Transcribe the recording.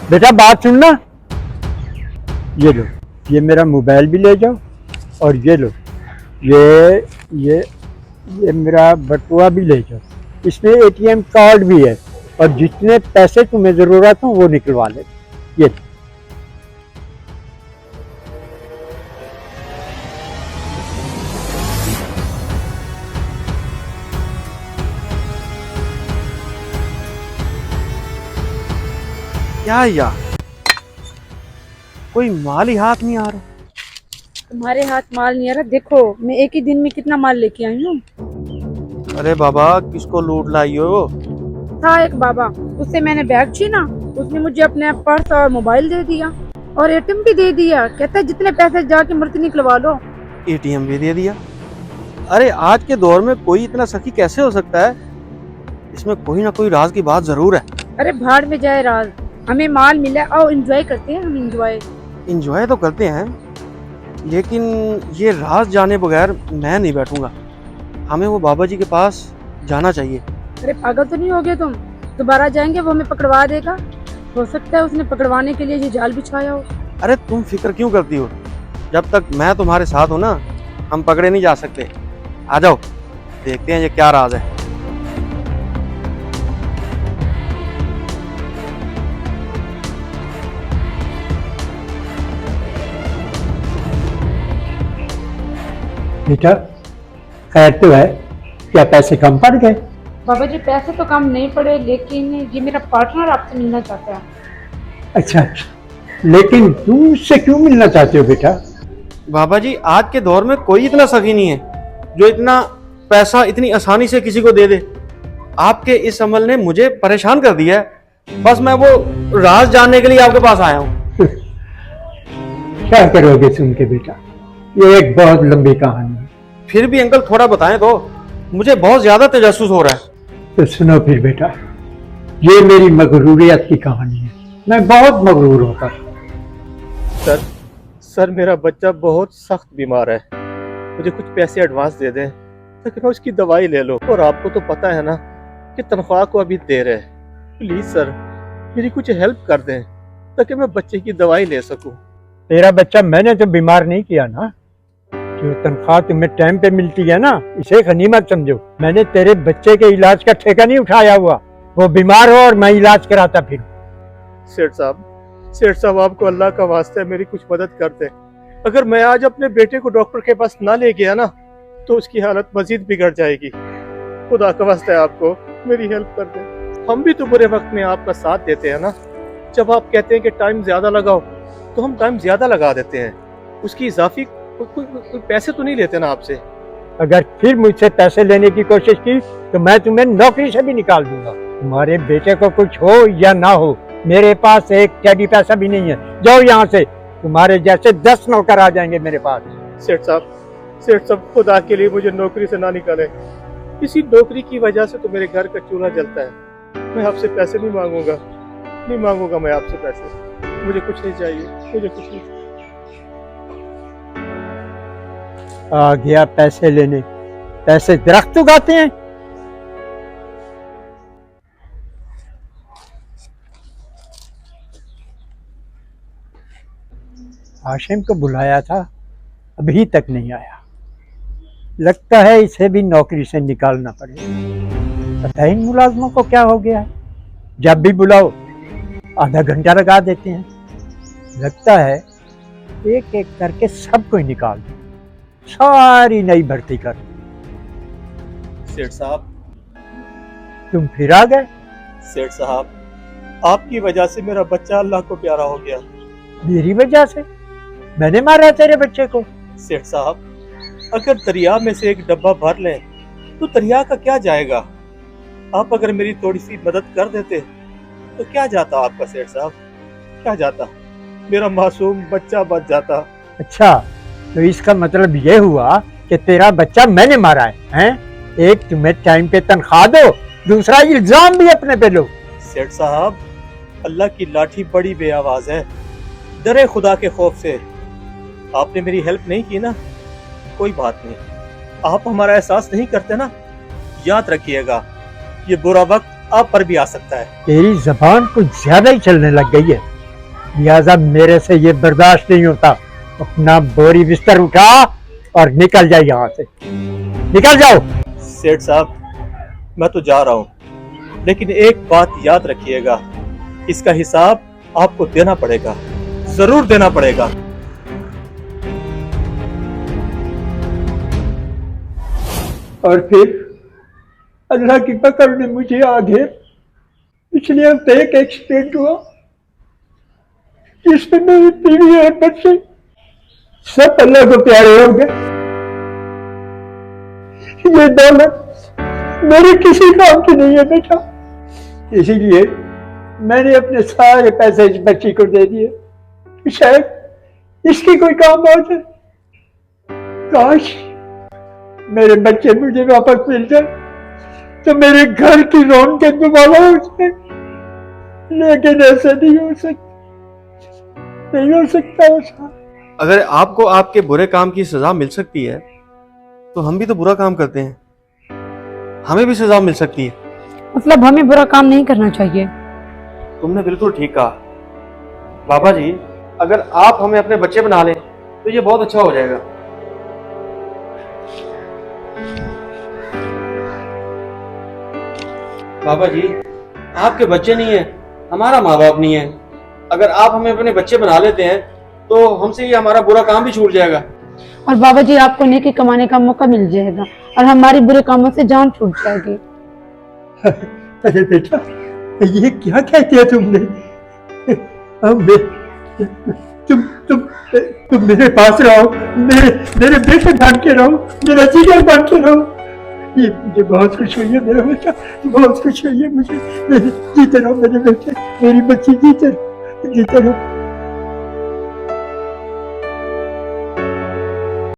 बेटा बात सुनना, ये लो, ये मेरा मोबाइल भी ले जाओ और ये लो, ये ये ये मेरा बटुआ भी ले जाओ। इसमें एटीएम कार्ड भी है और जितने पैसे तुम्हें ज़रूरत हो वो निकलवा ले। ये क्या यार, कोई माल ही हाथ नहीं आ रहा। तुम्हारे हाथ माल नहीं आ रहा। देखो मैं एक ही दिन में कितना माल लेके आई हूँ। अरे बाबा, किसको लूट लाई हो? था एक बाबा, उससे मैंने बैग छीना, उसने मुझे अपने पर्स और मोबाइल दे दिया और एटीएम भी दे दिया। कहता है जितने पैसे जाके मर्जी निकलवा लो। एटीएम भी दे दिया? अरे आज के दौर में कोई इतना सखी कैसे हो सकता है? इसमें कोई ना कोई राज की बात जरूर है। अरे भाड़ में जाए राज, हमें माल मिला। आओ एंजॉय करते हैं हम। एंजॉय तो करते हैं, लेकिन ये राज जाने बगैर मैं नहीं बैठूंगा। हमें वो बाबा जी के पास जाना चाहिए। अरे पागल तो नहीं हो गए तुम? दोबारा जाएंगे, वो हमें पकड़वा देगा। हो सकता है उसने पकड़वाने के लिए ये जाल बिछाया हो। अरे तुम फिक्र क्यों करती हो? जब तक मैं तुम्हारे साथ हूं ना, हम पकड़े नहीं जा सकते। आ जाओ, देखते हैं ये क्या राज है। बेटा खैर तो है, क्या पैसे कम पड़ गए? बाबा जी पैसे तो कम नहीं पड़े, लेकिन ये मेरा पार्टनर आपसे मिलना चाहता है। अच्छा, लेकिन तुम उससे क्यों मिलना चाहते हो बेटा? बाबा जी, आज के दौर में कोई इतना सखी नहीं है जो इतना पैसा इतनी आसानी से किसी को दे दे। आपके इस अमल ने मुझे परेशान कर दिया है। बस मैं वो राज जानने के लिए आपके पास आया हूँ। क्या करोगे सुन के बेटा, ये एक बहुत लंबी कहानी है। फिर भी अंकल थोड़ा बताएं तो, मुझे बहुत ज्यादा तजस्सुस हो रहा है। तो सुनो फिर बेटा, ये मेरी मगरूरियत की कहानी है। मैं बहुत मगरूर होता था। सर मेरा बच्चा बहुत सख्त बीमार है। मुझे कुछ पैसे एडवांस दे दें ताकि मैं उसकी दवाई ले लूं। और आपको तो पता है ना कि तनख्वाह को अभी देर है। प्लीज सर मेरी कुछ हेल्प कर दें ताकि मैं बच्चे की दवाई ले सकूं। तेरा बच्चा मैंने तो बीमार नहीं किया ना। जो तनख्वाह तुम्हें टाइम पे मिलती है ना, इसे गनीमत समझो। मैंने तेरे बच्चे के इलाज का ठेका नहीं उठाया हुआ। वो बीमार हो और मैं इलाज कराता फिर। सेठ साहब आपको अल्लाह का वास्ता है, मेरी कुछ मदद कर दें। अगर मैं आज अपने बेटे को डॉक्टर के पास ना ले गया ना, तो उसकी हालत मजीद बिगड़ जाएगी। खुदा का वास्ता है आपको मेरी हेल्प कर दें। हम भी तो बुरे वक्त में आपका साथ देते हैं ना। जब आप कहते हैं कि टाइम ज्यादा लगाओ, तो हम टाइम ज्यादा लगा देते हैं। उसकी इजाफी कोई पैसे तो नहीं लेते ना आपसे। अगर फिर मुझसे पैसे लेने की कोशिश की तो मैं तुम्हें नौकरी से भी निकाल दूंगा। तुम्हारे बेटे को कुछ हो या ना हो, मेरे पास एक टेडी पैसा भी नहीं है। जाओ यहाँ से, तुम्हारे जैसे 10 नौकर आ जाएंगे मेरे पास। सेठ साहब खुदा के लिए मुझे नौकरी से ना निकालें। इसी नौकरी की वजह से तो मेरे घर का चूल्हा जलता है। मैं आपसे पैसे नहीं मांगूंगा मैं आपसे पैसे। मुझे कुछ नहीं चाहिए, मुझे कुछ नहीं। आ गया पैसे लेने। पैसे दरख्त उगाते हैं। हाशिम को बुलाया था, अभी तक नहीं आया। लगता है इसे भी नौकरी से निकालना पड़ेगा। पता ही इन मुलाजमों को क्या हो गया है, जब भी बुलाओ आधा घंटा लगा देते हैं। लगता है एक एक करके सबको ही निकाल दो, सारी नई भर्ती कर। सेठ साहब, तुम फिर आ गए? सेठ साहब, आपकी वजह से मेरा बच्चा अल्लाह को प्यारा हो गया। मेरी वजह से? मैंने मारा तेरे बच्चे को? सेठ साहब, अगर दरिया में से एक डब्बा भर लें तो दरिया का क्या जाएगा। आप अगर मेरी थोड़ी सी मदद कर देते तो क्या जाता आपका सेठ साहब, क्या जाता। मेरा मासूम बच्चा बच जाता। अच्छा, तो इसका मतलब ये हुआ कि तेरा बच्चा मैंने मारा है, हैं? एक तुम्हें टाइम पे तनख्वाह दो, दूसरा इल्जाम भी अपने पे लो। सेठ साहब, अल्लाह की लाठी बड़ी बेआवाज है। डरे खुदा के खौफ से आपने मेरी हेल्प नहीं की ना, कोई बात नहीं। आप हमारा एहसास नहीं करते ना, याद रखिएगा ये बुरा वक्त आप पर भी आ सकता है। तेरी जबान कुछ ज्यादा ही चलने लग गई है। लिहाजा मेरे से ये बर्दाश्त नहीं होता। अपना बोरी बिस्तर उठा और निकल जाओ यहाँ से, निकल जाओ। सेठ साहब, मैं तो जा रहा हूँ, लेकिन एक बात याद रखिएगा, इसका हिसाब आपको देना पड़ेगा, जरूर देना पड़ेगा। और फिर अल्लाह की पकड़ में मुझे आगे पिछले हफ्ते एक एक्सीडेंट हुआ जिसमें मेरी बीवी और बच्चे सब अल्लाह को प्यारे हो गए। ये दौलत मेरे किसी काम की नहीं है बेटा, इसीलिए मैंने अपने सारे पैसे इस बच्ची को दे दिए, शायद इसकी कोई काम आ जाए। काश मेरे बच्चे मुझे वापस मिल जाए तो मेरे घर की रौनक दोबारा हो जाए, लेकिन ऐसा नहीं हो सकता, नहीं हो सकता ऐसा। अगर आपको आपके बुरे काम की सजा मिल सकती है तो हम भी तो बुरा काम करते हैं, हमें भी सजा मिल सकती है। मतलब हमें बुरा काम नहीं करना चाहिए। तुमने बिल्कुल ठीक कहा बाबा जी, अगर आप हमें अपने बच्चे बना लें तो ये बहुत अच्छा हो जाएगा। बाबा जी, आपके बच्चे नहीं है, हमारा माँ बाप नहीं है। अगर आप हमें अपने बच्चे बना लेते हैं तो हमसे ये हमारा बुरा काम भी छूट जाएगा। और बाबा जी आपको नेकी कमाने का मौका मिल जाएगा और हमारी बुरे कामों से जान छूट जाएगी। अरे बेटा, ये क्या कहते हैं तुमने? तुम मेरे पास रहो, मेरे बेटे बन के रहो, मेरा जिगर बन के रहो। ये मुझे बहुत खुश हुई है मेरा बेटा, बहुत खुश हुई है मुझे। जीते रहो मेरे बेटे, मेरी बच्ची, जीते रहो।